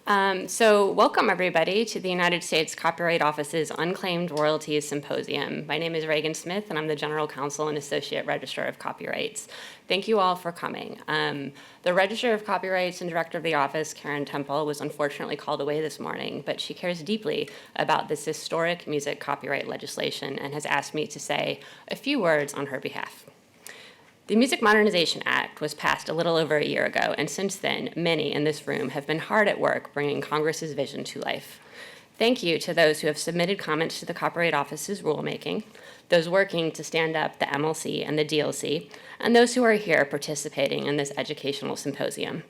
So welcome everybody to the United States Copyright Office's Unclaimed Royalties Symposium. My name is Reagan Smith and I'm the General Counsel and Associate Registrar of Copyrights. Thank you all for coming. The Registrar of Copyrights and Director of the Office, Karen Temple, was unfortunately called away this morning, but she cares deeply about this historic music copyright legislation and has asked me to say a few words on her behalf. The Music Modernization Act was passed a little over a year ago, and since then, many in this room have been hard at work bringing Congress's vision to life. Thank you to those who have submitted comments to the Copyright Office's rulemaking, those working to stand up the MLC and the DLC, and those who are here participating in this educational symposium.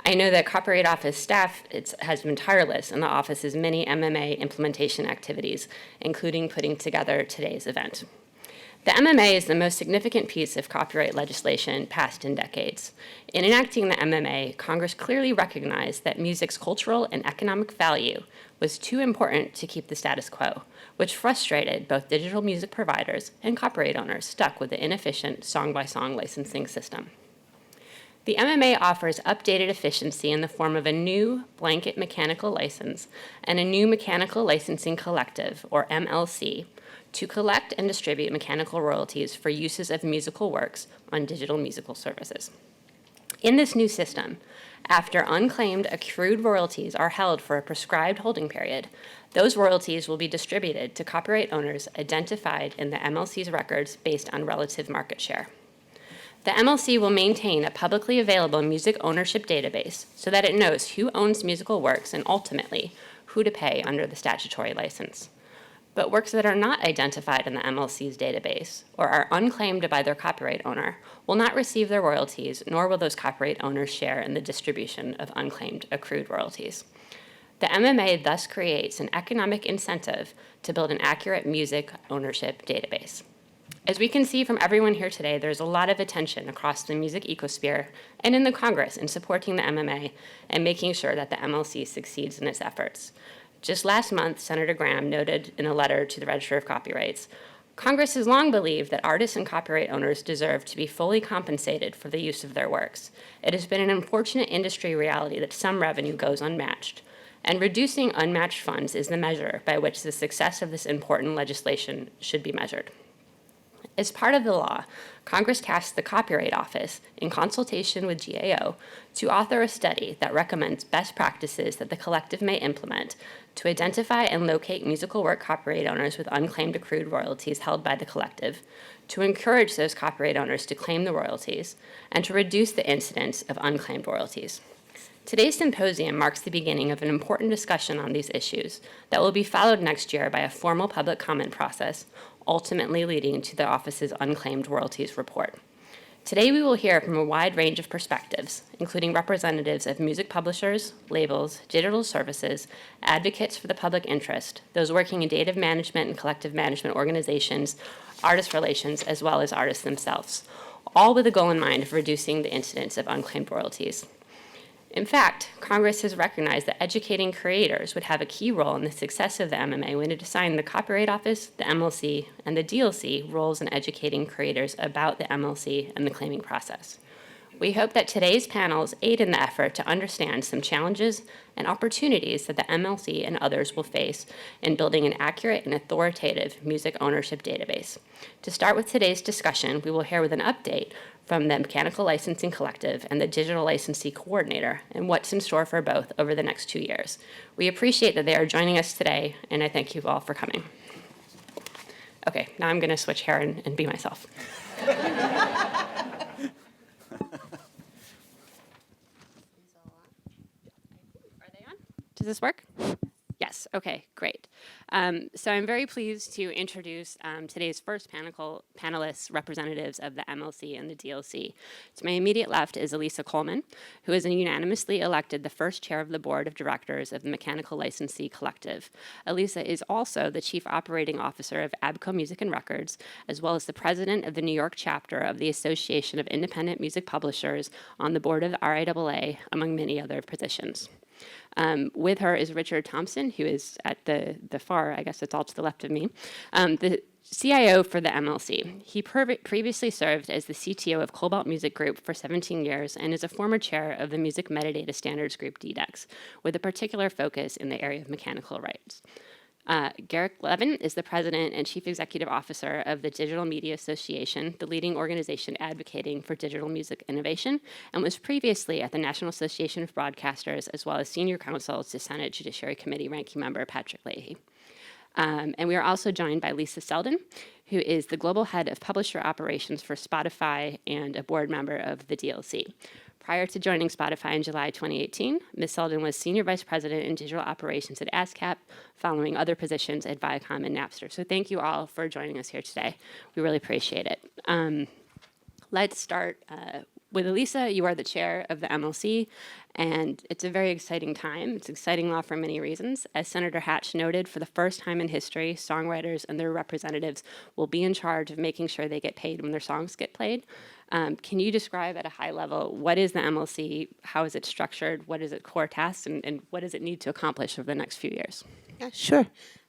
I know that Copyright Office staff has been tireless in the office's many MMA implementation activities, including putting together today's event. The MMA is the most significant piece of copyright legislation passed in decades. In enacting the MMA, Congress clearly recognized that music's cultural and economic value was too important to keep the status quo, which frustrated both digital music providers and copyright owners stuck with the inefficient song-by-song licensing system. The MMA offers updated efficiency in the form of a new blanket mechanical license and a new mechanical licensing collective, or MLC, to collect and distribute mechanical royalties for uses of musical works on digital musical services. In this new system, after unclaimed accrued royalties are held for a prescribed holding period, those royalties will be distributed to copyright owners identified in the MLC's records based on relative market share. The MLC will maintain a publicly available music ownership database so that it knows who owns musical works and ultimately who to pay under the statutory license. But works that are not identified in the MLC's database or are unclaimed by their copyright owner will not receive their royalties, nor will those copyright owners share in the distribution of unclaimed accrued royalties. The MMA thus creates an economic incentive to build an accurate music ownership database. As we can see from everyone here today, there's a lot of attention across the music ecosphere and in the Congress in supporting the MMA and making sure that the MLC succeeds in its efforts. Just last month, Senator Graham noted in a letter to the Registrar of Copyrights, Congress has long believed that artists and copyright owners deserve to be fully compensated for the use of their works. It has been an unfortunate industry reality that some revenue goes unmatched, and reducing unmatched funds is the measure by which the success of this important legislation should be measured. As part of the law, Congress tasked the Copyright Office, in consultation with GAO, to author a study that recommends best practices that the collective may implement to identify and locate musical work copyright owners with unclaimed accrued royalties held by the collective, to encourage those copyright owners to claim the royalties, and to reduce the incidence of unclaimed royalties. Today's symposium marks the beginning of an important discussion on these issues that will be followed next year by a formal public comment process, ultimately leading to the office's Unclaimed Royalties report. Today we will hear from a wide range of perspectives, including representatives of music publishers, labels, digital services, advocates for the public interest, those working in data management and collective management organizations, artist relations, as well as artists themselves, all with the goal in mind of reducing the incidence of unclaimed royalties. In fact, Congress has recognized that educating creators would have a key role in the success of the MMA when it assigned the Copyright Office, the MLC, and the DLC roles in educating creators about the MLC and the claiming process. We hope that today's panels aid in the effort to understand some challenges and opportunities that the MLC and others will face in building an accurate and authoritative music ownership database. To start with today's discussion, we will hear with an update from the Mechanical Licensing Collective and the Digital Licensee Coordinator and what's in store for both over the next 2 years. We appreciate that they are joining us today, and I thank you all for coming. Okay, now I'm going to switch hair and be myself. Are they on? Does this work? Yes, okay, great. So I'm very pleased to introduce today's first panelists, representatives of the MLC and the DLC. To my immediate left is Elisa Coleman, who is unanimously elected the first chair of the board of directors of the Mechanical Licensee Collective. Elisa is also the chief operating officer of ABCO Music and Records, as well as the president of the New York chapter of the Association of Independent Music Publishers on the board of the RIAA, among many other positions. With her is Richard Thompson, who is at the far, I guess it's all to the left of me, the CIO for the MLC. He previously served as the CTO of Cobalt Music Group for 17 years and is a former chair of the Music Metadata Standards Group DDEX, with a particular focus in the area of mechanical rights. Garrick Levin is the president and chief executive officer of the Digital Media Association, the leading organization advocating for digital music innovation, and was previously at the National Association of Broadcasters, as well as senior counsel to Senate Judiciary Committee ranking member Patrick Leahy. And we are also joined by Lisa Selden, who is the global head of publisher operations for Spotify and a board member of the DLC. Prior to joining Spotify in July 2018, Ms. Selden was Senior Vice President in Digital Operations at ASCAP, following other positions at Viacom and Napster. So thank you all for joining us here today. We really appreciate it. Let's start with Elisa. You are the chair of the MLC, and it's a very exciting time. It's exciting law for many reasons. As Senator Hatch noted, for the first time in history, songwriters and their representatives will be in charge of making sure they get paid when their songs get played. Can you describe at a high level, what is the MLC, how is it structured, what is its core tasks, and what does it need to accomplish over the next few years? Yeah, sure.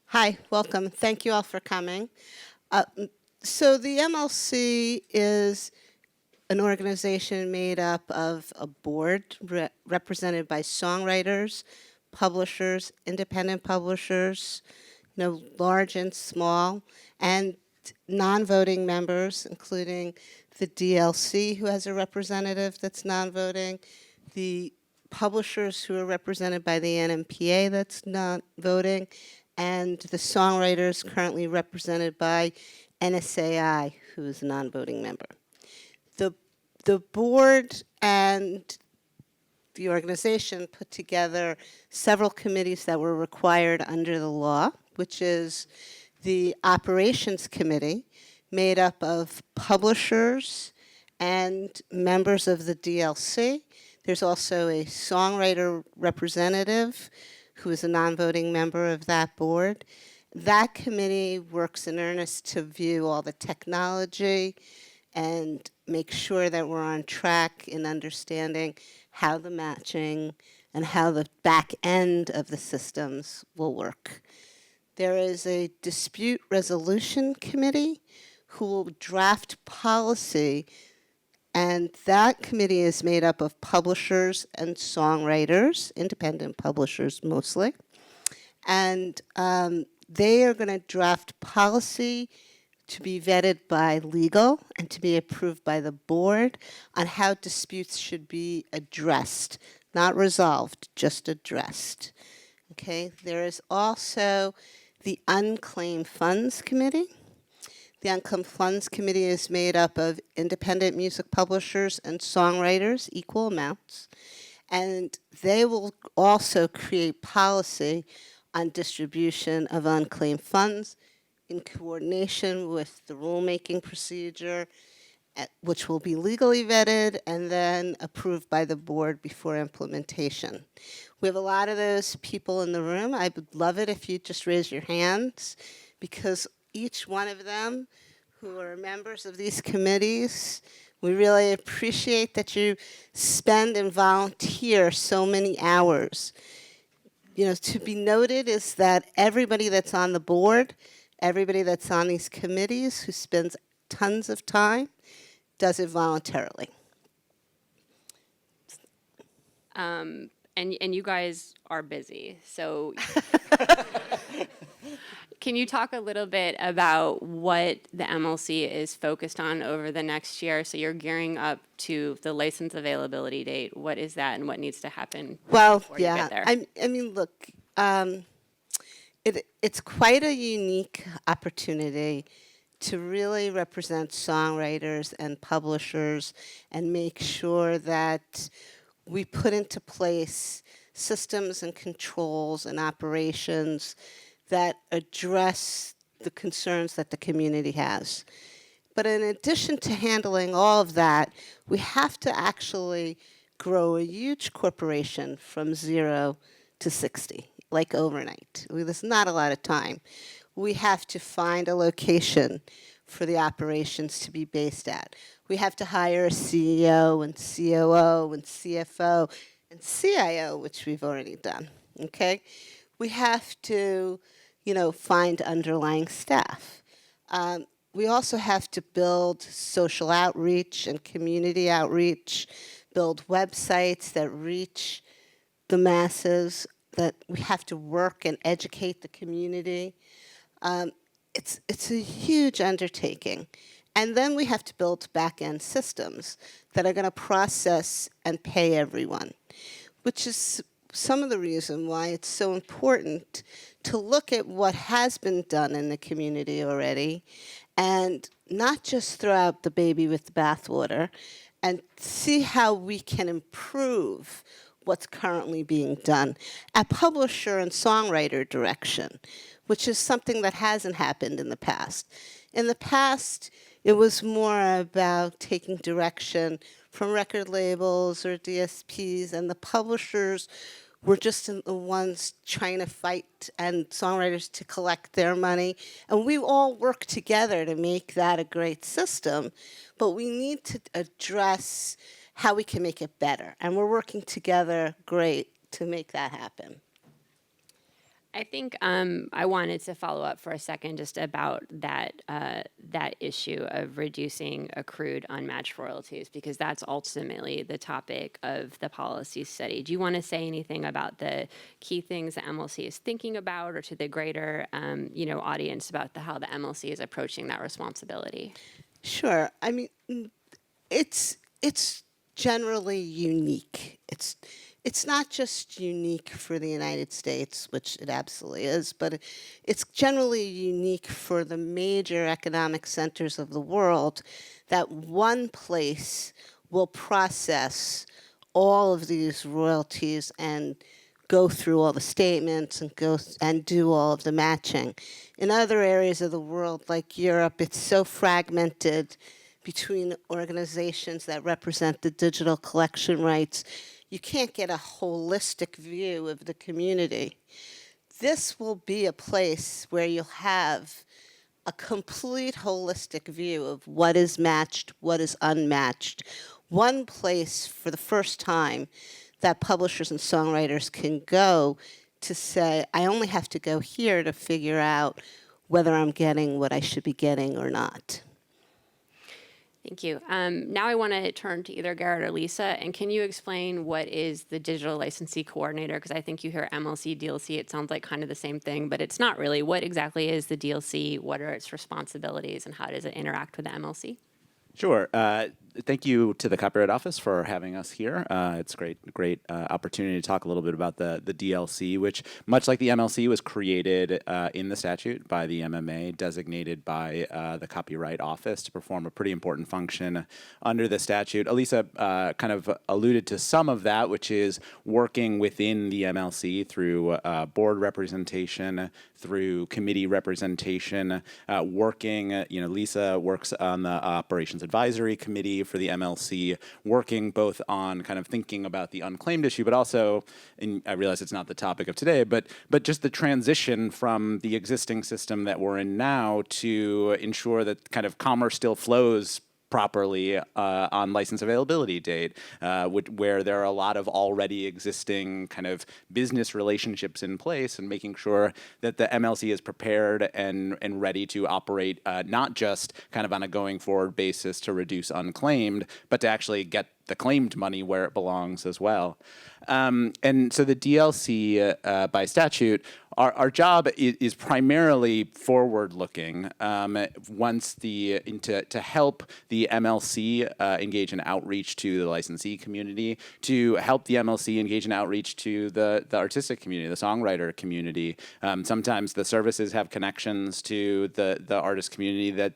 Hi, welcome. Thank you all for coming. So the MLC is an organization made up of a board represented by songwriters, publishers, independent publishers, large and small, and non-voting members, including the DLC, who has a representative that's non-voting, the publishers who are represented by the NMPA that's not voting, and the songwriters currently represented by NSAI, who is a non-voting member. The board and the organization put together several committees that were required under the law, which is the operations committee, made up of publishers and members of the DLC. There's also a songwriter representative who is a non-voting member of that board. That committee works in earnest to view all the technology and make sure that we're on track in understanding how the matching and how the back end of the systems will work. There is a dispute resolution committee who will draft policy, and that committee is made up of publishers and songwriters, independent publishers mostly, and they are going to draft policy to be vetted by legal and to be approved by the board on how disputes should be addressed, not resolved, just addressed. Okay, there is also the Unclaimed Funds Committee. The Unclaimed Funds Committee is made up of independent music publishers and songwriters, equal amounts, and they will also create policy on distribution of unclaimed funds in coordination with the rulemaking procedure, which will be legally vetted and then approved by the board before implementation. We have a lot of those people in the room. I would love it if you just raise your hands, because each one of them who are members of these committees, we really appreciate that you spend and volunteer so many hours. To be noted is that everybody that's on the board, everybody that's on these committees who spends tons of time does it voluntarily. And you guys are busy, so can you talk a little bit about what the MLC is focused on over the next year? So you're gearing up to the license availability date. What is that, and what needs to happen before you get there? I mean, look, it's quite a unique opportunity to really represent songwriters and publishers and make sure that we put into place systems and controls and operations that address the concerns that the community has. But in addition to handling all of that, we have to actually grow a huge corporation from 0 to 60, like overnight. There's not a lot of time. We have to find a location for the operations to be based at. We have to hire a CEO and COO and CFO and CIO, which we've already done, okay? We have to, find underlying staff. We also have to build social outreach and community outreach, build websites that reach the masses, that we have to work and educate the community. It's a huge undertaking. And then we have to build back-end systems that are going to process and pay everyone, which is some of the reason why it's so important to look at what has been done in the community already and not just throw out the baby with the bathwater and see how we can improve what's currently being done at publisher and songwriter direction, which is something that hasn't happened in the past. In the past, it was more about taking direction from record labels or DSPs, and the publishers were just the ones trying to fight and songwriters to collect their money. And we all work together to make that a great system, but we need to address how we can make it better. And we're working together great to make that happen. I think I wanted to follow up for a second just about that issue of reducing accrued unmatched royalties, because that's ultimately the topic of the policy study. Do you want to say anything about the key things the MLC is thinking about, or to the greater audience about how the MLC is approaching that responsibility? Sure. I mean, it's generally unique. It's not just unique for the United States, which it absolutely is, but it's generally unique for the major economic centers of the world, that one place will process all of these royalties and go through all the statements and go and do all of the matching. In other areas of the world, like Europe, it's so fragmented between organizations that represent the digital collection rights, you can't get a holistic view of the community. This will be a place where you'll have a complete holistic view of what is matched, what is unmatched. One place for the first time that publishers and songwriters can go to say, I only have to go here to figure out whether I'm getting what I should be getting or not. Thank you. Now I want to turn to either Garrett or Lisa, and can you explain what is the digital licensee coordinator? Because I think you hear MLC, DLC, it sounds like kind of the same thing, but it's not really. What exactly is the DLC? What are its responsibilities, and how does it interact with the MLC? Sure. Thank you to the Copyright Office for having us here. It's a great opportunity to talk a little bit about the DLC, which, much like the MLC, was created in the statute by the MMA, designated by the Copyright Office to perform a pretty important function under the statute. Elisa kind of alluded to some of that, which is working within the MLC through board representation, through committee representation, working, Lisa works on the Operations Advisory Committee for the MLC, working both on kind of thinking about the unclaimed issue, but also, and I realize it's not the topic of today, but just the transition from the existing system that we're in now to ensure that kind of commerce still flows properly on license availability date, where there are a lot of already existing kind of business relationships in place, and making sure that the MLC is prepared and ready to operate not just kind of on a going forward basis to reduce unclaimed, but to actually get the claimed money where it belongs as well. And so the DLC by statute, our job is primarily forward-looking. To help the MLC engage in outreach to the licensee community, to help the MLC engage in outreach to the artistic community, the songwriter community. Sometimes the services have connections to the artist community that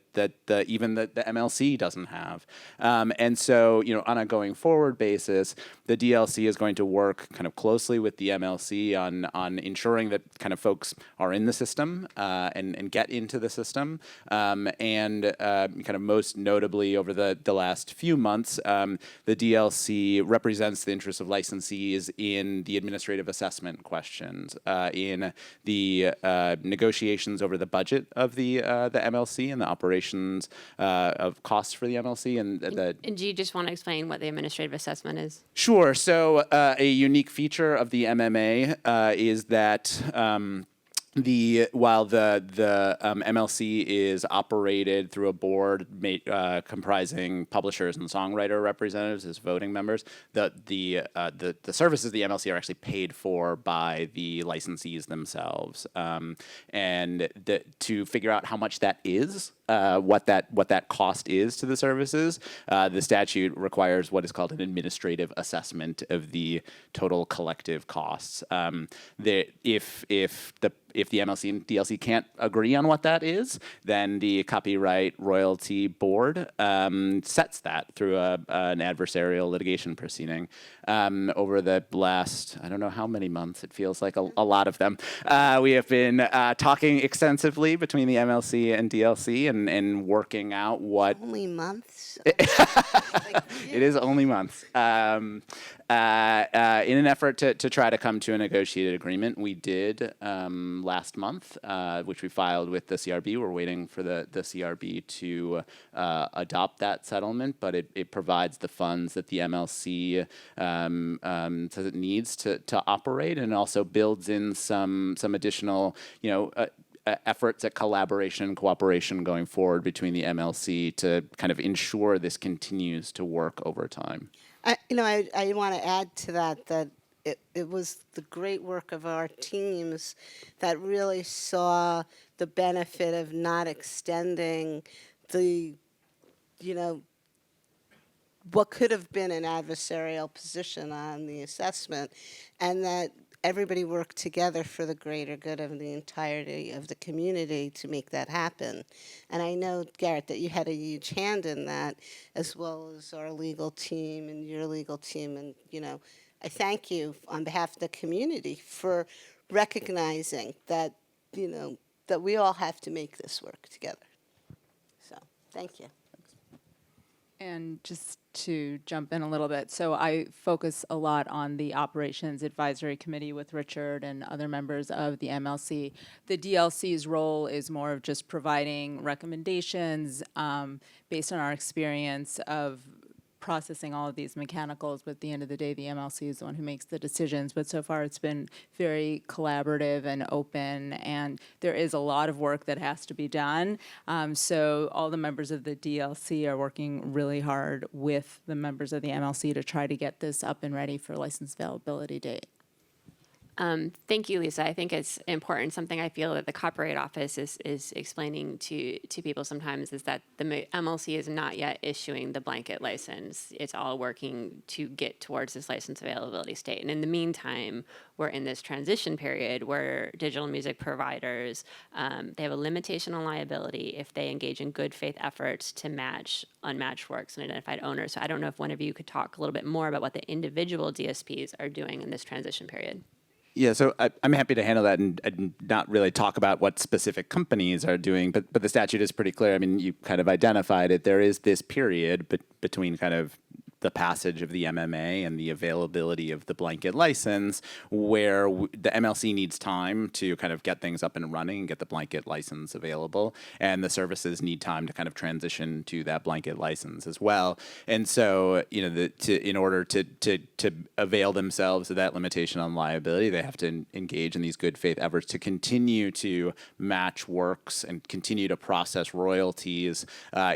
even the MLC doesn't have. And so, on a going forward basis, the DLC is going to work kind of closely with the MLC on ensuring that kind of folks are in the system and get into the system. And kind of most notably over the last few months, the DLC represents the interests of licensees in the administrative assessment questions, in the negotiations over the budget of the MLC and the operations of costs for the MLC. And do you just want to explain what the administrative assessment is? Sure. So a unique feature of the MMA is that while the MLC is operated through a board comprising publishers and songwriter representatives as voting members, the services of the MLC are actually paid for by the licensees themselves, and to figure out how much that is. What that cost is to the services, the statute requires what is called an administrative assessment of the total collective costs. If the MLC and DLC can't agree on what that is, then the Copyright Royalty Board sets that through an adversarial litigation proceeding. Over the last, I don't know how many months, it feels like a lot of them, we have been talking extensively between the MLC and DLC and working out what... Only months? It is only months. In an effort to try to come to a negotiated agreement, we did last month, which we filed with the CRB. We're waiting for the CRB to adopt that settlement, but it provides the funds that the MLC says it needs to operate, and also builds in some additional, efforts at collaboration and cooperation going forward between the MLC to kind of ensure this continues to work over time. I want to add to that it was the great work of our teams that really saw the benefit of not extending the, what could have been an adversarial position on the assessment, and that everybody worked together for the greater good of the entirety of the community to make that happen. And I know, Garrett, that you had a huge hand in that, as well as our legal team and your legal team. And, I thank you on behalf of the community for recognizing that, that we all have to make this work together. So, thank you. And just to jump in a little bit, so I focus a lot on the Operations Advisory Committee with Richard and other members of the MLC. The DLC's role is more of just providing recommendations based on our experience of processing all of these mechanicals, but at the end of the day, the MLC is the one who makes the decisions. But so far, it's been very collaborative and open, and there is a lot of work that has to be done. So all the members of the DLC are working really hard with the members of the MLC to try to get this up and ready for license availability date. Thank you, Lisa. I think it's important. Something I feel that the Copyright Office is explaining to people sometimes is that the MLC is not yet issuing the blanket license. It's all working to get towards this license availability state. And in the meantime, we're in this transition period where digital music providers, they have a limitation on liability if they engage in good faith efforts to match unmatched works and identified owners. So I don't know if one of you could talk a little bit more about what the individual DSPs are doing in this transition period. Yeah, so I'm happy to handle that and not really talk about what specific companies are doing, but the statute is pretty clear. I mean, you kind of identified it. There is this period between kind of the passage of the MMA and the availability of the blanket license where the MLC needs time to kind of get things up and running and get the blanket license available, and the services need time to kind of transition to that blanket license as well. And so, in order to avail themselves of that limitation on liability, they have to engage in these good faith efforts to continue to match works and continue to process royalties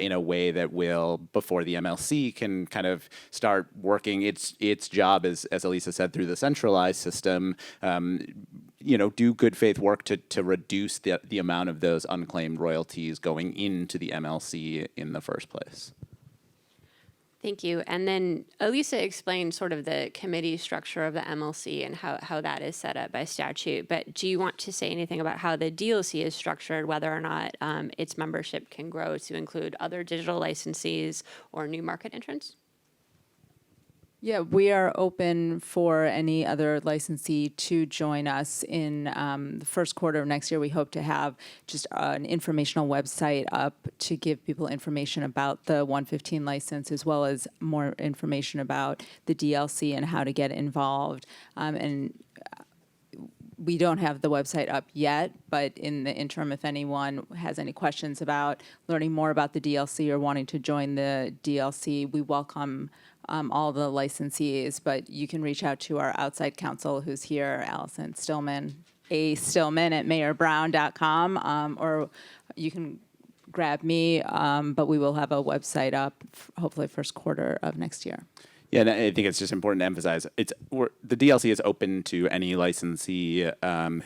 in a way that will, before the MLC can kind of start working its job, as Elisa said, through the centralized system, do good faith work to reduce the amount of those unclaimed royalties going into the MLC in the first place. Thank you. And then Elisa explained sort of the committee structure of the MLC and how that is set up by statute. But do you want to say anything about how the DLC is structured, whether or not its membership can grow to include other digital licensees or new market entrants? Yeah, we are open for any other licensee to join us in the first quarter of next year. We hope to have just an informational website up to give people information about the 115 license, as well as more information about the DLC and how to get involved. And we don't have the website up yet, but in the interim, if anyone has any questions about learning more about the DLC or wanting to join the DLC, we welcome all the licensees, but you can reach out to our outside counsel who's here, Allison Stillman. stillman@mayorbrown.com, or you can grab me, but we will have a website up hopefully first quarter of next year. Yeah, and I think it's just important to emphasize the DLC is open to any licensee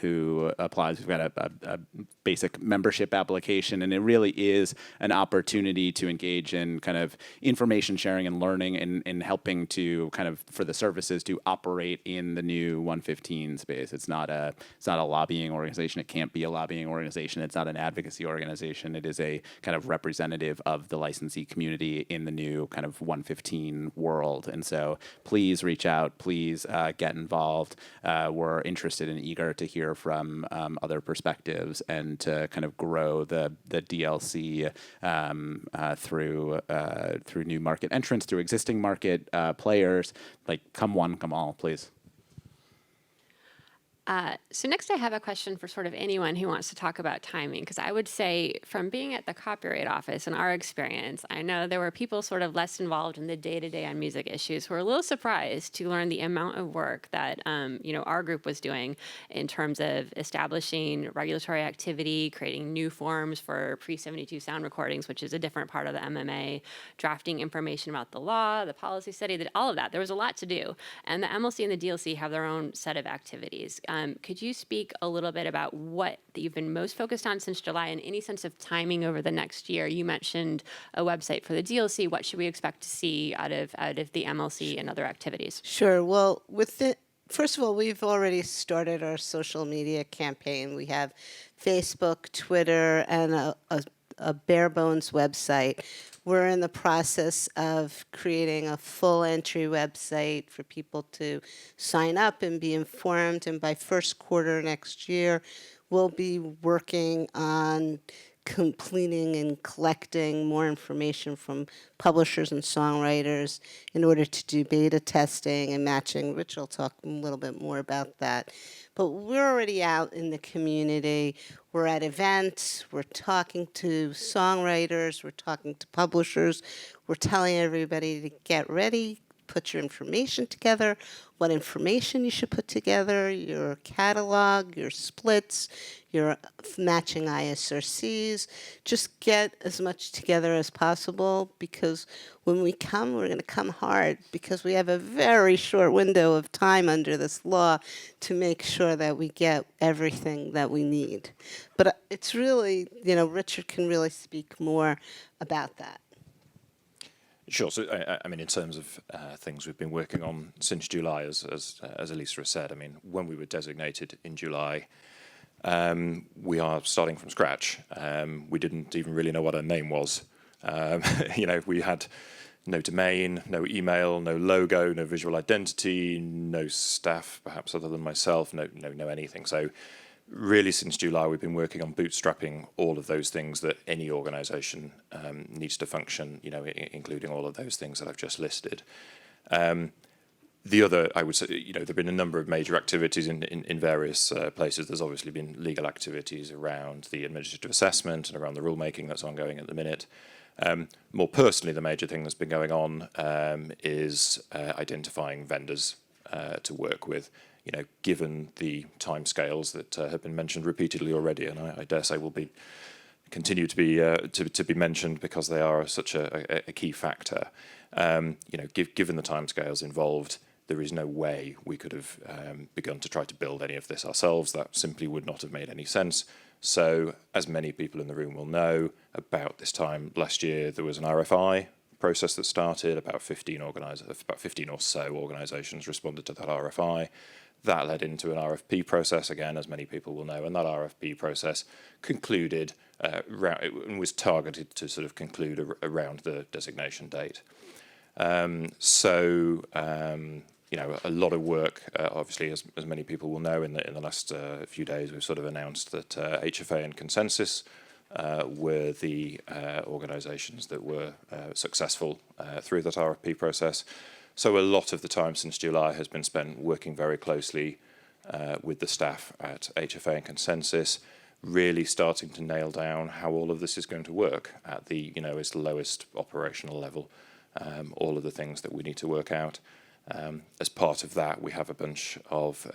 who applies. We've got a basic membership application, and it really is an opportunity to engage in kind of information sharing and learning and helping to kind of for the services to operate in the new 115 space. It's not a lobbying organization. It can't be a lobbying organization. It's not an advocacy organization. It is a kind of representative of the licensee community in the new kind of 115 world. And so please reach out, please get involved. We're interested and eager to hear from other perspectives and to kind of grow the DLC through new market entrants, through existing market players. Like, come one, come all, please. So next I have a question for sort of anyone who wants to talk about timing, because I would say from being at the Copyright Office and our experience, I know there were people sort of less involved in the day-to-day on music issues who were a little surprised to learn the amount of work that our group was doing in terms of establishing regulatory activity, creating new forms for pre-72 sound recordings, which is a different part of the MMA, drafting information about the law, the policy study, all of that. There was a lot to do. And the MLC and the DLC have their own set of activities. Could you speak a little bit about what you've been most focused on since July and any sense of timing over the next year? You mentioned a website for the DLC. What should we expect to see out of the MLC and other activities? Sure. Well, first of all, we've already started our social media campaign. We have Facebook, Twitter, and a bare bones website. We're in the process of creating a full entry website for people to sign up and be informed. And by first quarter next year, we'll be working on completing and collecting more information from publishers and songwriters in order to do beta testing and matching. Rich will talk a little bit more about that. But we're already out in the community. We're at events. We're talking to songwriters. We're talking to publishers. We're telling everybody to get ready, put your information together, what information you should put together, your catalog, your splits, your matching ISRCs. Just get as much together as possible, because when we come, we're going to come hard, because we have a very short window of time under this law to make sure that we get everything that we need. But it's really, Richard can really speak more about that. Sure. So, I mean, in terms of things we've been working on since July, as Elisa has said, I mean, when we were designated in July, we are starting from scratch. We didn't even really know what our name was. We had no domain, no email, no logo, no visual identity, no staff, perhaps other than myself, no anything. So really, since July, we've been working on bootstrapping all of those things that any organisation needs to function, including all of those things that I've just listed. The other, I would say, there have been a number of major activities in various places. There's obviously been legal activities around the administrative assessment and around the rulemaking that's ongoing at the minute. More personally, the major thing that's been going on is identifying vendors to work with. Given the timescales that have been mentioned repeatedly already, and I dare say will continue to be mentioned because they are such a key factor. Given the timescales involved, there is no way we could have begun to try to build any of this ourselves. That simply would not have made any sense. So, as many people in the room will know, about this time last year there was an RFI process that started. About 15 or so organisations responded to that RFI. That led into an RFP process, again, as many people will know, and that RFP process concluded and was targeted to sort of conclude around the designation date. A lot of work, obviously, as many people will know, in the last few days, we've sort of announced that HFA and Consensus were the organisations that were successful through that RFP process. So a lot of the time since July has been spent working very closely with the staff at HFA and Consensus, really starting to nail down how all of this is going to work at the its lowest operational level, all of the things that we need to work out. As part of that, we have a bunch of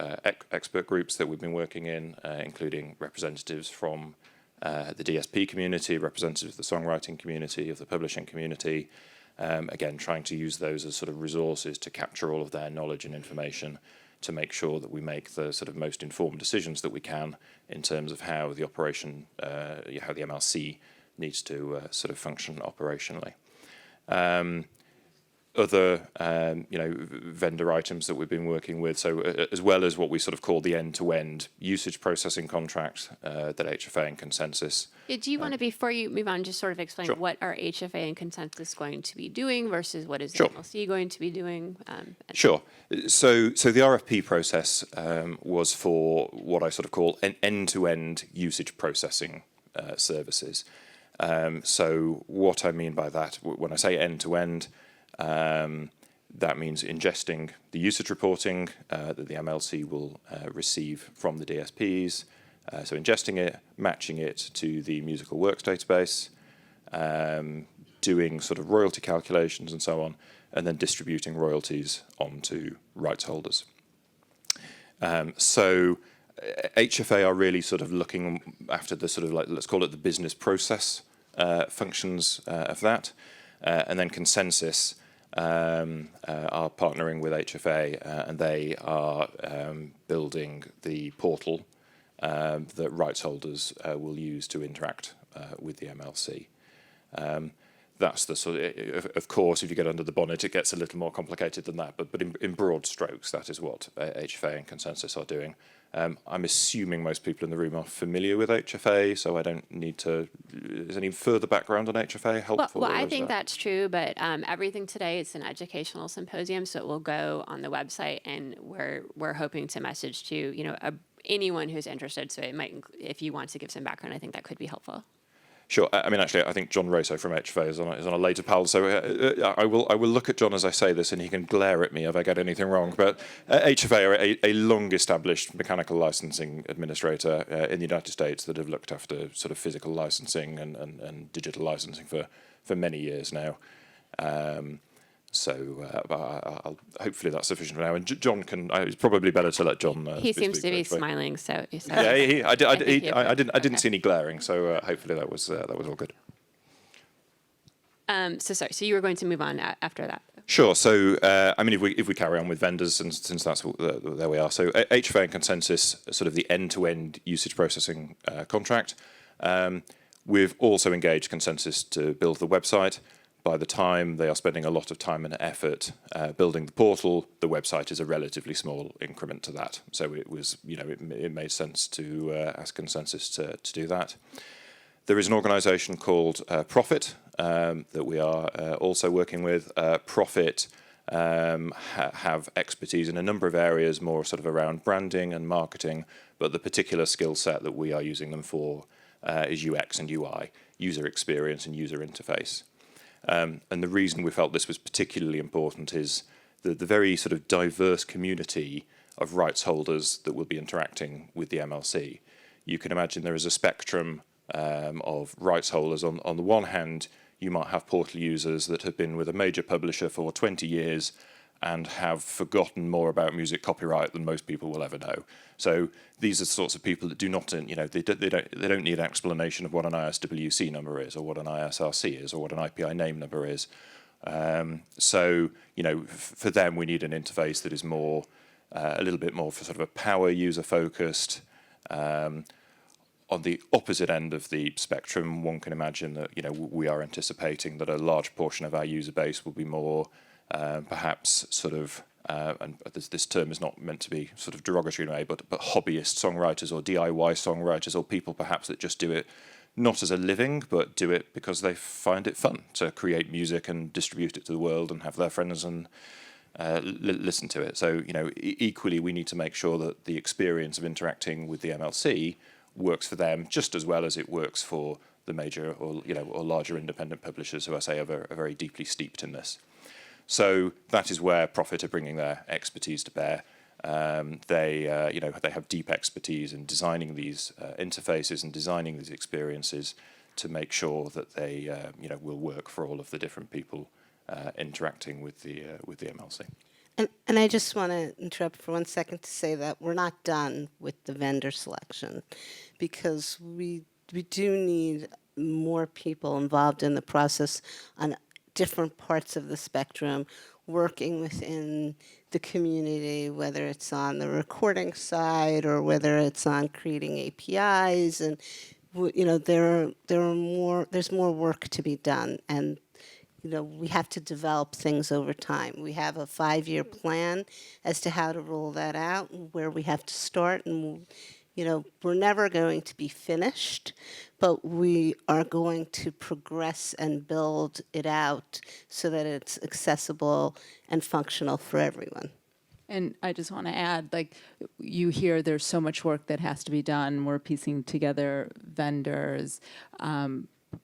expert groups that we've been working in, including representatives from the DSP community, representatives of the songwriting community, of the publishing community, again, trying to use those as sort of resources to capture all of their knowledge and information to make sure that we make the sort of most informed decisions that we can in terms of how the operation, how the MLC needs to sort of function operationally. Other, vendor items that we've been working with. So as well as what we sort of call the end-to-end usage processing contract that HFA and Consensus. Do you want to, before you move on, just sort of explain Sure. what are HFA and Consensus going to be doing versus what is the Sure. MLC going to be doing? Sure. So the RFP process was for what I sort of call an end-to-end usage processing services. So what I mean by that, when I say end-to-end, that means ingesting the usage reporting that the MLC will receive from the DSPs, so ingesting it, matching it to the musical works database, doing sort of royalty calculations and so on, and then distributing royalties onto rights holders. So HFA are really sort of looking after the sort of, like, let's call it the business process functions of that, and then Consensus are partnering with HFA, and they are building the portal that rights holders will use to interact with the MLC. That's the sort of course, if you get under the bonnet, it gets a little more complicated than that. But in broad strokes, that is what HFA and Consensus are doing. I'm assuming most people in the room are familiar with HFA, so I don't need to. Is any further background on HFA helpful? Well, I think that's true, but everything today is an educational symposium, so it will go on the website, and we're hoping to message to anyone who's interested. So it might, if you want to give some background, I think that could be helpful. Sure. I mean, actually, I think John Rosso from HFA is on a later panel, so I will look at John as I say this, and he can glare at me if I get anything wrong. But HFA are a long-established mechanical licensing administrator in the United States that have looked after sort of physical licensing and digital licensing for many years now. So hopefully that's sufficient for now. And John can. It's probably better to let John. He seems to be HFA. smiling, so Yeah, I didn't Okay. see any glaring, so hopefully that was all good. So you were going to move on after that. Sure. So, I mean, if we carry on with vendors, since that's there we are. So, HFA and Consensus are sort of the end-to-end usage processing contract. We've also engaged Consensus to build the website. By the time they are spending a lot of time and effort building the portal, the website is a relatively small increment to that. So it was, it made sense to ask Consensus to do that. There is an organisation called Profit that we are also working with. Profit have expertise in a number of areas, more sort of around branding and marketing, but the particular skill set that we are using them for is UX and UI, user experience and user interface. And the reason we felt this was particularly important is the very sort of diverse community of rights holders that will be interacting with the MLC. You can imagine there is a spectrum of rights holders. On the one hand, you might have portal users that have been with a major publisher for 20 years and have forgotten more about music copyright than most people will ever know. So these are the sorts of people that do not, they don't need an explanation of what an ISWC number is, or what an ISRC is, or what an IPI name number is. So for them, we need an interface that is more, a little bit more for sort of a power user focused. On the opposite end of the spectrum, one can imagine that we are anticipating that a large portion of our user base will be more. Perhaps sort of, and this term is not meant to be sort of derogatory in a way, but hobbyist songwriters or DIY songwriters, or people perhaps that just do it not as a living, but do it because they find it fun to create music and distribute it to the world and have their friends and listen to it. So equally, we need to make sure that the experience of interacting with the MLC works for them just as well as it works for the major or larger independent publishers who I say are very deeply steeped in this. So that is where Profit are bringing their expertise to bear. They have deep expertise in designing these interfaces and designing these experiences to make sure that they will work for all of the different people interacting with the MLC. And I just want to interrupt for 1 second to say that we're not done with the vendor selection, because we do need more people involved in the process on different parts of the spectrum, working within the community, whether it's on the recording side or whether it's on creating APIs, and there's more work to be done, and we have to develop things over time. We have a 5-year plan as to how to roll that out, and where we have to start, and we're never going to be finished, but we are going to progress and build it out so that it's accessible and functional for everyone. And I just want to add, like, you hear there's so much work that has to be done. We're piecing together vendors.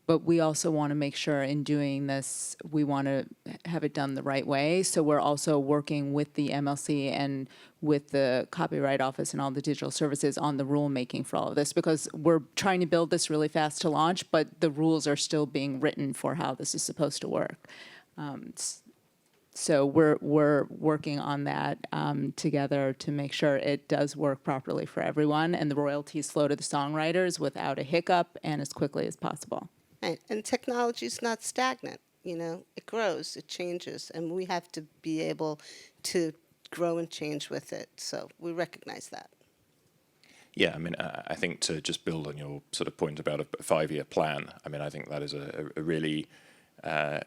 But we also want to make sure in doing this, we want to have it done the right way. So we're also working with the MLC and with the Copyright Office and all the digital services on the rulemaking for all of this, because we're trying to build this really fast to launch, but the rules are still being written for how this is supposed to work. So we're working on that together to make sure it does work properly for everyone, and the royalties flow to the songwriters without a hiccup and as quickly as possible. And technology is not stagnant. It grows, it changes, and we have to be able to grow and change with it. So we recognize that. Yeah, I mean, I think to just build on your sort of point about a 5-year plan, I mean, I think that is a really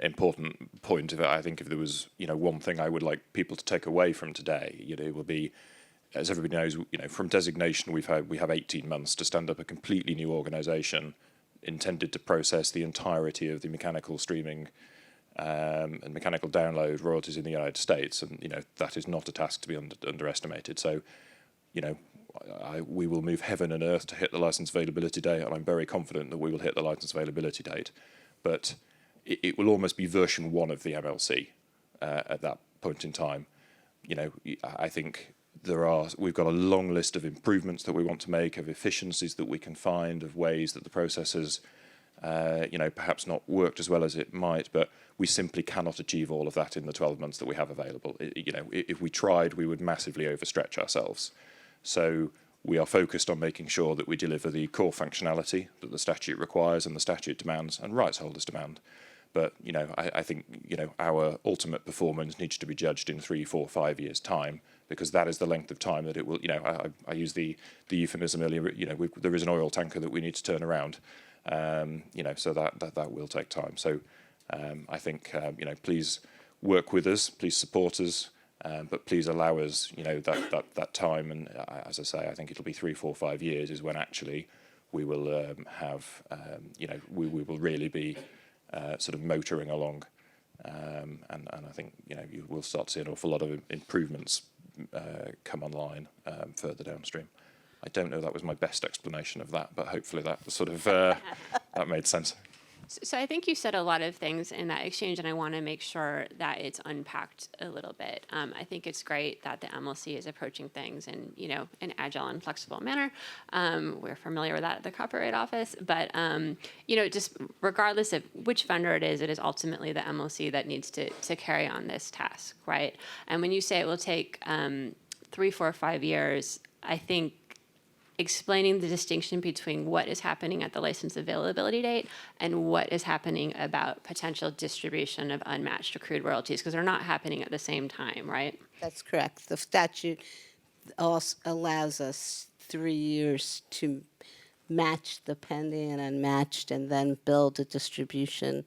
important point. I think if there was, one thing I would like people to take away from today, it will be, as everybody knows, from designation we have 18 months to stand up a completely new organisation intended to process the entirety of the mechanical streaming and mechanical download royalties in the United States, and that is not a task to be underestimated. So, we will move heaven and earth to hit the license availability date, and I'm very confident that we will hit the license availability date. But it will almost be version 1 of the MLC at that point in time. I think we've got a long list of improvements that we want to make, of efficiencies that we can find, of ways that the process has, perhaps not worked as well as it might, but we simply cannot achieve all of that in the 12 months that we have available. If we tried, we would massively overstretch ourselves. So we are focused on making sure that we deliver the core functionality that the statute requires and the statute demands and rights holders demand. But, I think, our ultimate performance needs to be judged in 3, 4, 5 years' time, because that is the length of time that it will, I used the euphemism earlier, there is an oil tanker that we need to turn around, so that will take time. So I think, please work with us, please support us, but please allow us, that time. And as I say, I think it'll be 3, 4, 5 years is when actually we will have, we will really be sort of motoring along, and I think you will start to see an awful lot of improvements come online further downstream. I don't know that was my best explanation of that, but hopefully that sort of that made sense. So I think you said a lot of things in that exchange, and I want to make sure that it's unpacked a little bit. I think it's great that the MLC is approaching things in, an agile and flexible manner. We're familiar with that at the Copyright Office, but, just regardless of which vendor it is ultimately the MLC that needs to carry on this task, right? And when you say it will take 3, 4, 5 years, I think explaining the distinction between what is happening at the license availability date and what is happening about potential distribution of unmatched accrued royalties, because they're not happening at the same time, right? That's correct. The statute also allows us 3 years to match the pending and unmatched, and then build a distribution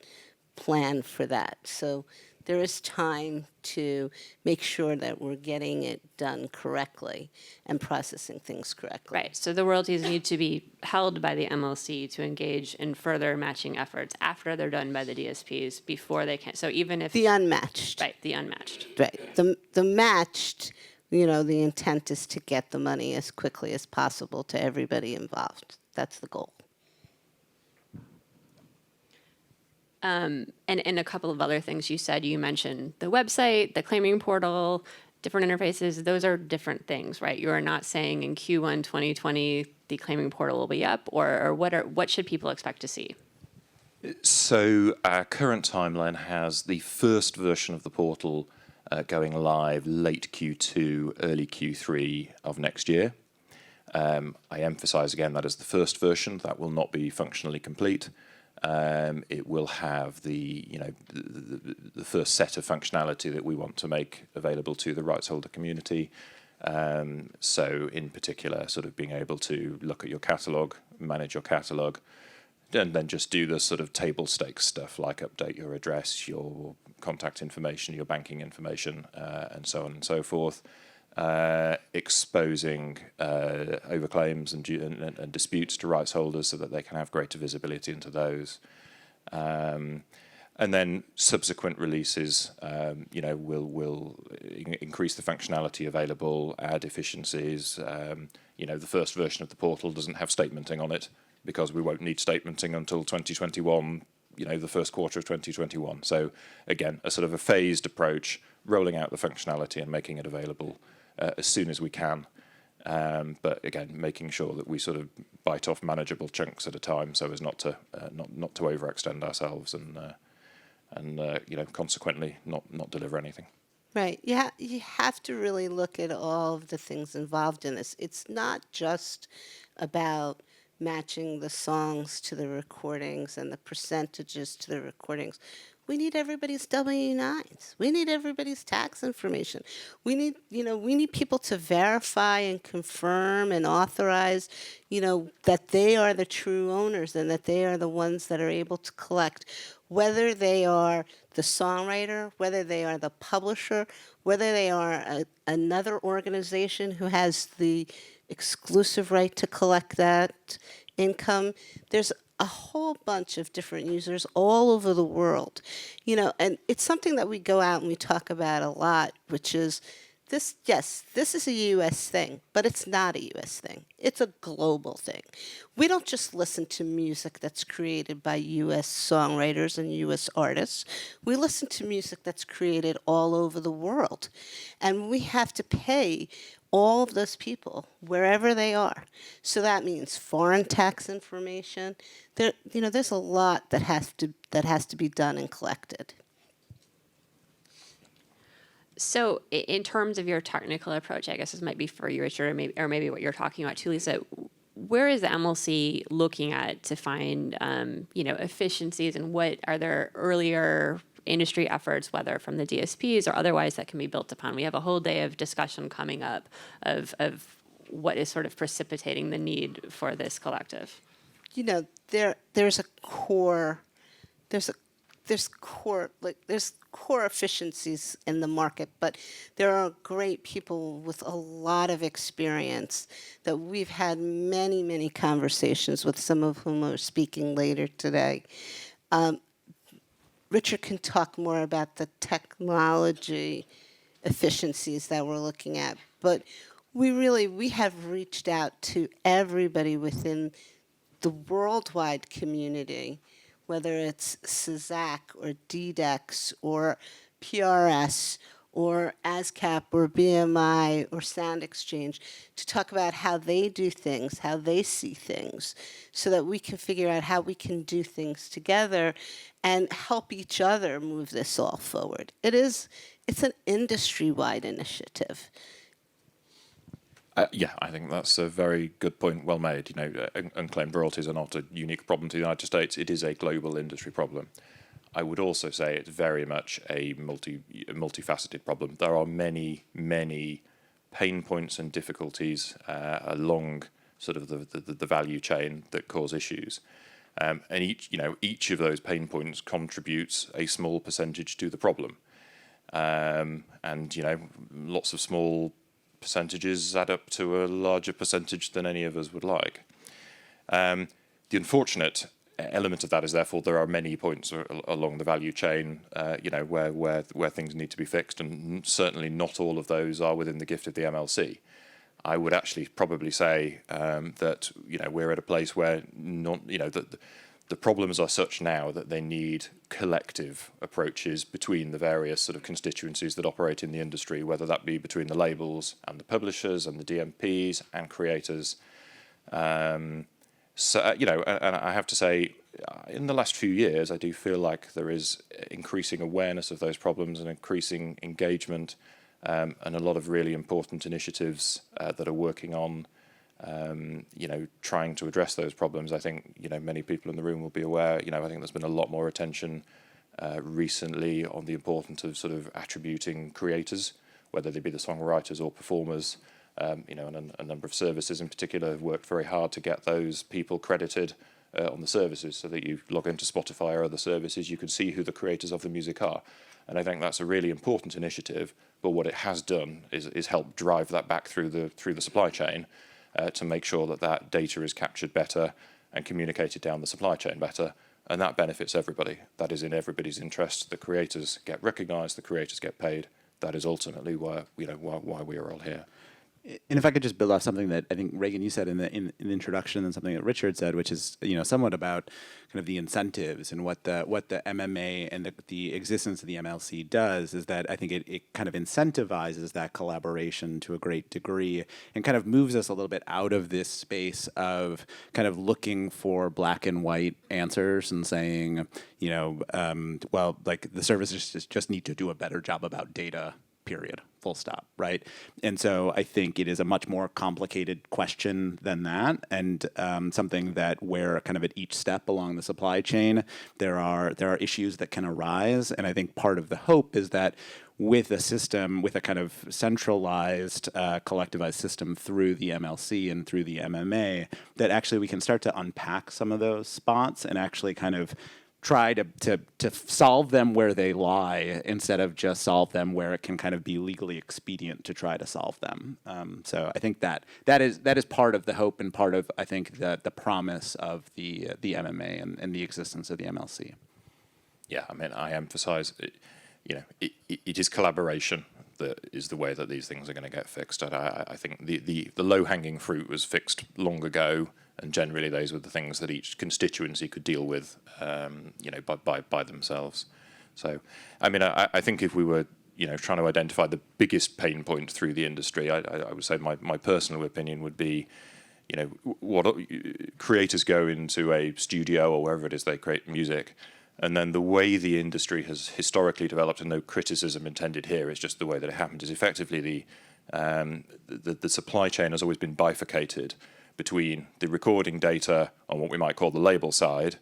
plan for that. So there is time to make sure that we're getting it done correctly and processing things correctly. Right. So the royalties need to be held by the MLC to engage in further matching efforts after they're done by the DSPs, before they can. So even if The unmatched. right, the unmatched. Right. The matched, the intent is to get the money as quickly as possible to everybody involved. That's the goal. And a couple of other things you said. You mentioned the website, the claiming portal, different interfaces. Those are different things, right? You are not saying in Q1 2020 the claiming portal will be up, or what should people expect to see? So our current timeline has the first version of the portal going live late Q2, early Q3 of next year. I emphasize again that is the first version. That will not be functionally complete. It will have the first set of functionality that we want to make available to the rights holder community. So in particular, sort of being able to look at your catalogue, manage your catalogue, and then just do the sort of table stakes stuff like update your address, your contact information, your banking information, and so on and so forth. Exposing overclaims and disputes to rights holders so that they can have greater visibility into those. And then subsequent releases, will increase the functionality available, add efficiencies. The first version of the portal doesn't have statementing on it because we won't need statementing until 2021, the first quarter of 2021. So again, a sort of a phased approach, rolling out the functionality and making it available as soon as we can. But again, making sure that we sort of bite off manageable chunks at a time, so as not to overextend ourselves and consequently not deliver anything. Right. Yeah, you have to really look at all of the things involved in this. It's not just about matching the songs to the recordings and the percentages to the recordings. We need everybody's W-9s. We need everybody's tax information. We need people to verify and confirm and authorize, that they are the true owners and that they are the ones that are able to collect, whether they are the songwriter, whether they are the publisher, whether they are another organization who has the exclusive right to collect that income. There's a whole bunch of different users all over the world, and it's something that we go out and we talk about a lot, which is this is a U.S. thing, but it's not a U.S. thing. It's a global thing. We don't just listen to music that's created by U.S. songwriters and U.S. artists. We listen to music that's created all over the world, and we have to pay all of those people wherever they are. So that means foreign tax information. There's a lot that has to be done and collected. So in terms of your technical approach, I guess this might be for you, Richard, or maybe what you're talking about too, Lisa, where is the MLC looking at to find, efficiencies, and what are there earlier industry efforts, whether from the DSPs or otherwise, that can be built upon? We have a whole day of discussion coming up of what is sort of precipitating the need for this collective. There's core efficiencies in the market, but there are great people with a lot of experience that we've had many, many conversations with, some of whom are speaking later today. Richard can talk more about the technology efficiencies that we're looking at, but we have reached out to everybody within the worldwide community, whether it's SAZAC or DDEX or PRS or ASCAP or BMI or Sound Exchange, to talk about how they do things, how they see things, so that we can figure out how we can do things together and help each other move this all forward. It's an industry-wide initiative. I think that's a very good point, well made. Unclaimed royalties are not a unique problem to the United States. It is a global industry problem. I would also say it's very much a multifaceted problem. There are many, many pain points and difficulties along sort of the value chain that cause issues. And each of those pain points contributes a small percentage to the problem. And lots of small percentages add up to a larger percentage than any of us would like. The unfortunate element of that is, therefore, there are many points along the value chain, where things need to be fixed, and certainly not all of those are within the gift of the MLC. I would actually probably say that we're at a place where the problems are such now that they need collective approaches between the various sort of constituencies that operate in the industry, whether that be between the labels and the publishers and the DMPs and creators. And I have to say, in the last few years, I do feel like there is increasing awareness of those problems and increasing engagement, and a lot of really important initiatives that are working on, trying to address those problems. I think, many people in the room will be aware, I think there's been a lot more attention recently on the importance of sort of attributing creators, whether they be the songwriters or performers, and a number of services in particular have worked very hard to get those people credited on the services, so that you log into Spotify or other services, you can see who the creators of the music are. And I think that's a really important initiative. But what it has done is help drive that back through the supply chain to make sure that data is captured better and communicated down the supply chain better. And that benefits everybody. That is in everybody's interest. The creators get recognised, the creators get paid. That is ultimately why we are all here. And if I could just build off something that I think, Reagan, you said in the introduction, and something that Richard said, which is somewhat about kind of the incentives and what the MMA and the existence of the MLC does, is that I think it kind of incentivizes that collaboration to a great degree and kind of moves us a little bit out of this space of kind of looking for black and white answers and saying, well, like the services just need to do a better job about data, period, full stop, right? And so I think it is a much more complicated question than that, and something that where kind of at each step along the supply chain, there are issues that can arise. And I think part of the hope is that with a system, with a kind of centralized, collectivized system through the MLC and through the MMA, that actually we can start to unpack some of those spots and actually kind of try to solve them where they lie, instead of just solve them where it can kind of be legally expedient to try to solve them. So I think that is part of the hope and part of, I think, the promise of the MMA and the existence of the MLC. Yeah, I mean, I emphasise, it is collaboration that is the way that these things are going to get fixed. And I think the low-hanging fruit was fixed long ago, and generally those were the things that each constituency could deal with, by themselves. So, I mean, I think if we were, trying to identify the biggest pain point through the industry, I would say my personal opinion would be, what creators go into a studio or wherever it is they create music, and then the way the industry has historically developed, and no criticism intended here, it's just the way that it happened, is effectively the supply chain has always been bifurcated between the recording data on what we might call the label side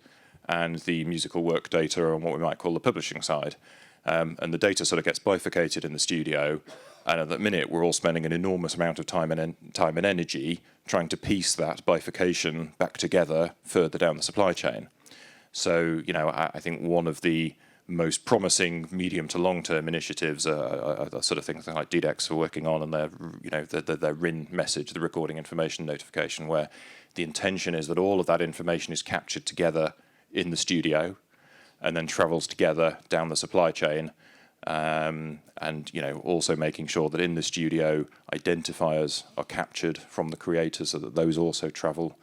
and the musical work data on what we might call the publishing side. And the data sort of gets bifurcated in the studio, and at that minute we're all spending an enormous amount of time and energy trying to piece that bifurcation back together further down the supply chain. So, I think one of the most promising medium to long-term initiatives are the sort of things like DDEX are working on, and their RIN message, the recording information notification, where the intention is that all of that information is captured together in the studio and then travels together down the supply chain, and also making sure that in the studio identifiers are captured from the creators so that those also travel.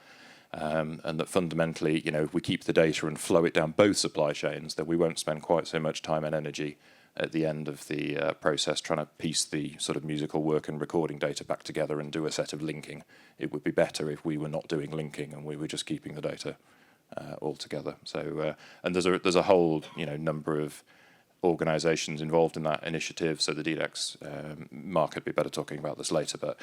And that fundamentally, if we keep the data and flow it down both supply chains, then we won't spend quite so much time and energy at the end of the process trying to piece the sort of musical work and recording data back together and do a set of linking. It would be better if we were not doing linking and we were just keeping the data all together. So, and there's a whole number of organisations involved in that initiative. So the DDEX, Mark would be better talking about this later, but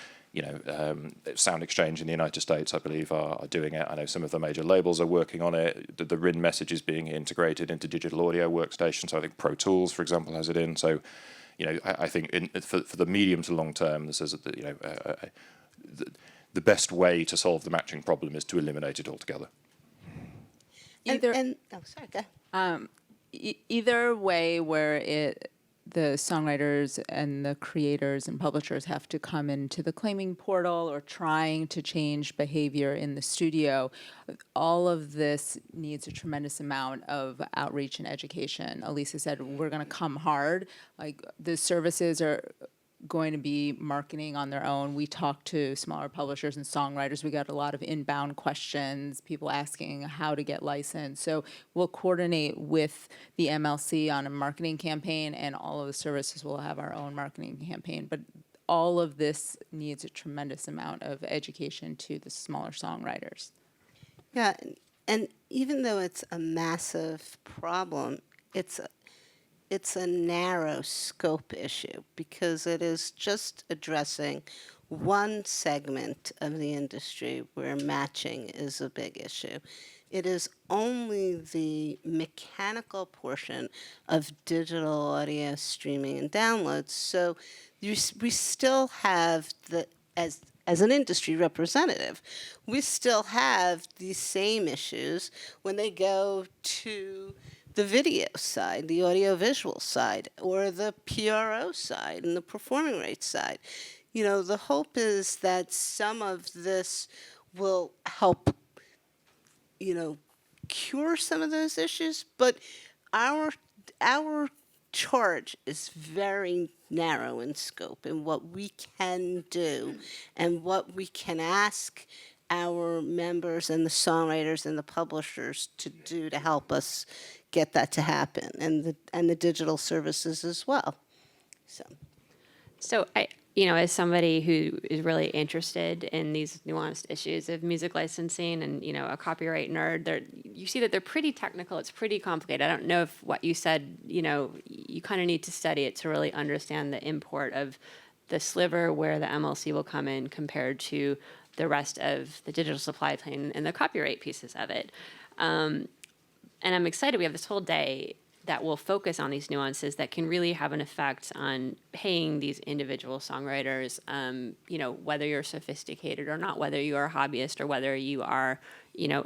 Sound Exchange in the United States, I believe, are doing it. I know some of the major labels are working on it. The RIN message is being integrated into digital audio workstations. So I think Pro Tools, for example, has it in. So, I think for the medium to long term, this is the best way to solve the matching problem is to eliminate it altogether. Either way, where the songwriters and the creators and publishers have to come into the claiming portal or trying to change behavior in the studio, all of this needs a tremendous amount of outreach and education. Elisa said, we're going to come hard. Like, the services are going to be marketing on their own. We talk to smaller publishers and songwriters. We got a lot of inbound questions, people asking how to get licensed. So we'll coordinate with the MLC on a marketing campaign, and all of the services will have our own marketing campaign. But all of this needs a tremendous amount of education to the smaller songwriters. Yeah, And even though it's a massive problem, it's a narrow scope issue because it is just addressing one segment of the industry where matching is a big issue. It is only the mechanical portion of digital audio streaming and downloads. So we still have as an industry representative, we still have these same issues when they go to the video side, the audiovisual side, or the PRO side and the performing rights side. You know, the hope is that some of this will help, you know, cure some of those issues, but our our charge is very narrow in scope in what we can do and what we can ask our members and the songwriters and the publishers to do to help us get that to happen, and the digital services as well. So as somebody who is really interested in these nuanced issues of music licensing and, a copyright nerd, you see that they're pretty technical. It's pretty complicated. I don't know if what you said, you kind of need to study it to really understand the import of the sliver where the MLC will come in compared to the rest of the digital supply chain and the copyright pieces of it. And I'm excited we have this whole day that will focus on these nuances that can really have an effect on paying these individual songwriters, whether you're sophisticated or not, whether you are a hobbyist or whether you are,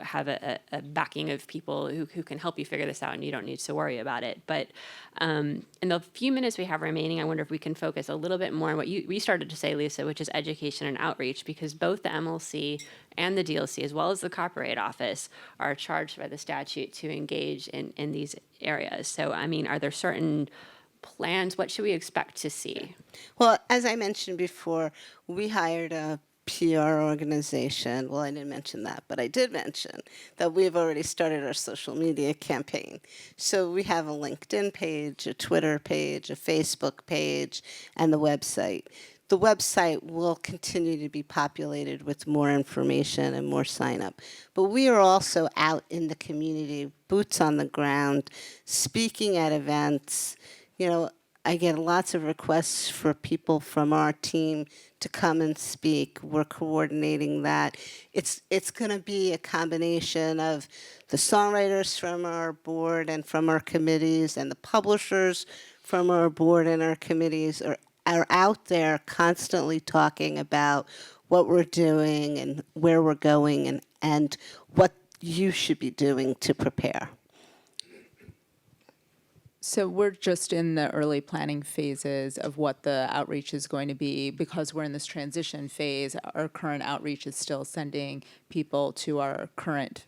have a backing of people who can help you figure this out and you don't need to worry about it. But in the few minutes we have remaining, I wonder if we can focus a little bit more on what we started to say, Lisa, which is education and outreach, because both the MLC and the DLC, as well as the Copyright Office, are charged by the statute to engage in these areas. So, are there certain plans? What should we expect to see? Well, as I mentioned before, we hired a PR organization. Well, I didn't mention that, but I did mention that we've already started our social media campaign. So we have a LinkedIn page, a Twitter page, a Facebook page, and the website. The website will continue to be populated with more information and more sign up. But we are also out in the community, boots on the ground, speaking at events. I get lots of requests for people from our team to come and speak. We're coordinating that. It's going to be a combination of the songwriters from our board and from our committees and the publishers from our board and our committees are out there constantly talking about what we're doing and where we're going and what you should be doing to prepare. So we're just in the early planning phases of what the outreach is going to be. Because we're in this transition phase, our current outreach is still sending people to our current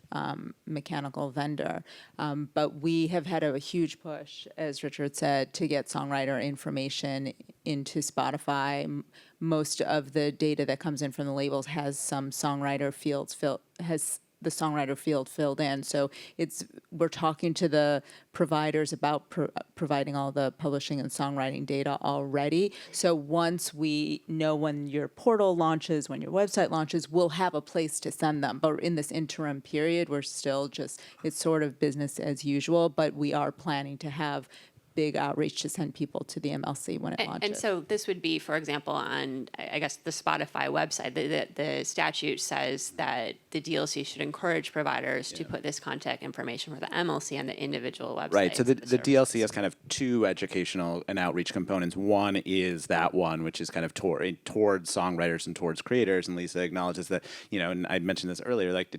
mechanical vendor. But we have had a huge push, as Richard said, to get songwriter information into Spotify. Most of the data that comes in from the labels has some songwriter fields the songwriter field filled in. So we're talking to the providers about providing all the publishing and songwriting data already. So once we know when your portal launches, when your website launches, we'll have a place to send them. But in this interim period, we're still it's sort of business as usual, but we are planning to have big outreach to send people to the MLC when it launches. And so this would be, for example, on, I guess, the Spotify website. The statute says that the DLC should encourage providers to put this contact information for the MLC on the individual website. Right. So the DLC has kind of two educational and outreach components. One is that one, which is kind of towards songwriters and towards creators. And Lisa acknowledges that, and I mentioned this earlier, like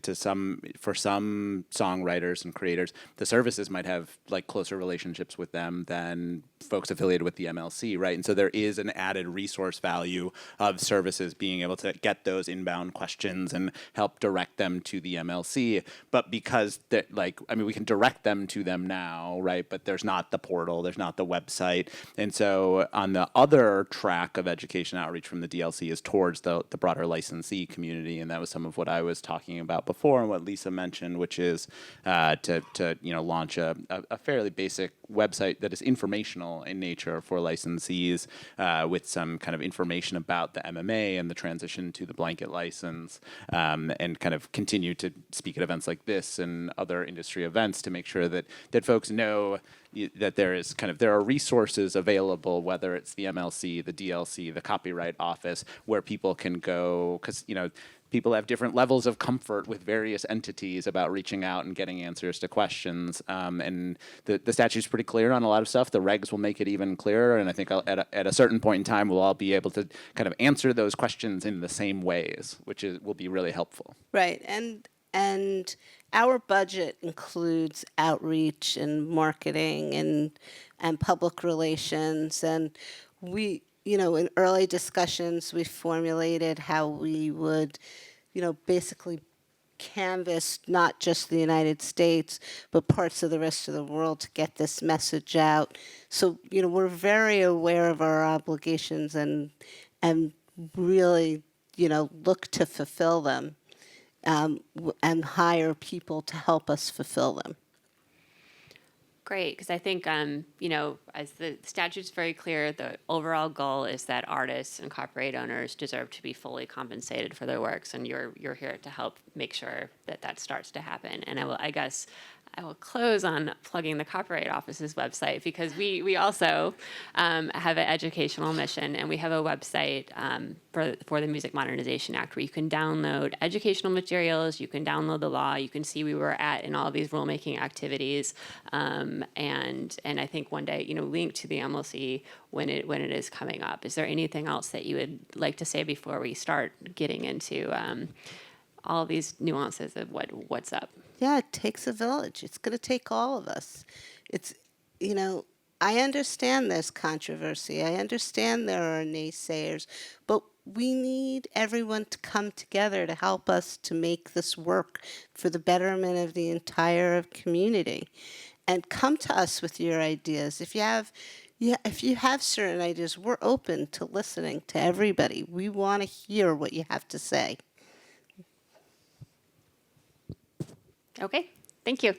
for some songwriters and creators, the services might have like closer relationships with them than folks affiliated with the MLC, right? And so there is an added resource value of services being able to get those inbound questions and help direct them to the MLC. But because we can direct them to them now, right? But there's not the portal, there's not the website. And so on the other track of education outreach from the DLC is towards the broader licensee community. And that was some of what I was talking about before and what Lisa mentioned, which is to launch a fairly basic website that that is informational in nature for licensees, with some kind of information about the MMA and the transition to the blanket license, and kind of continue to speak at events like this and other industry events to make sure that folks know that there are resources available, whether it's the MLC, the DLC, the Copyright Office, where people can go, because people have different levels of comfort with various entities about reaching out and getting answers to questions. And the statute's pretty clear on a lot of stuff. The regs will make it even clearer, and I think at a certain point in time, we'll all be able to kind of answer those questions in the same ways, which will be really helpful. Right, and our budget includes outreach and marketing and public relations, and we, in early discussions, we formulated how we would, basically canvass not just the United States, but parts of the rest of the world to get this message out. So, we're very aware of our obligations and really, look to fulfill them. And hire people to help us fulfill them. Great, because I think, as the statute's very clear, the overall goal is that artists and copyright owners deserve to be fully compensated for their works, and you're here to help make sure that starts to happen. And I will close on plugging the Copyright Office's website, because we also have an educational mission, and we have a website for the Music Modernization Act where you can download educational materials, you can download the law, you can see where we're at in all of these rulemaking activities, and I think one day, link to the MLC when it is coming up. Is there anything else that you would like to say before we start getting into all these nuances of what's up? Yeah, it takes a village. It's going to take all of us. I understand there's controversy. I understand there are naysayers, but we need everyone to come together to help us to make this work for the betterment of the entire community. And come to us with your ideas. If you have certain ideas, we're open to listening to everybody. We want to hear what you have to say. Okay, thank you.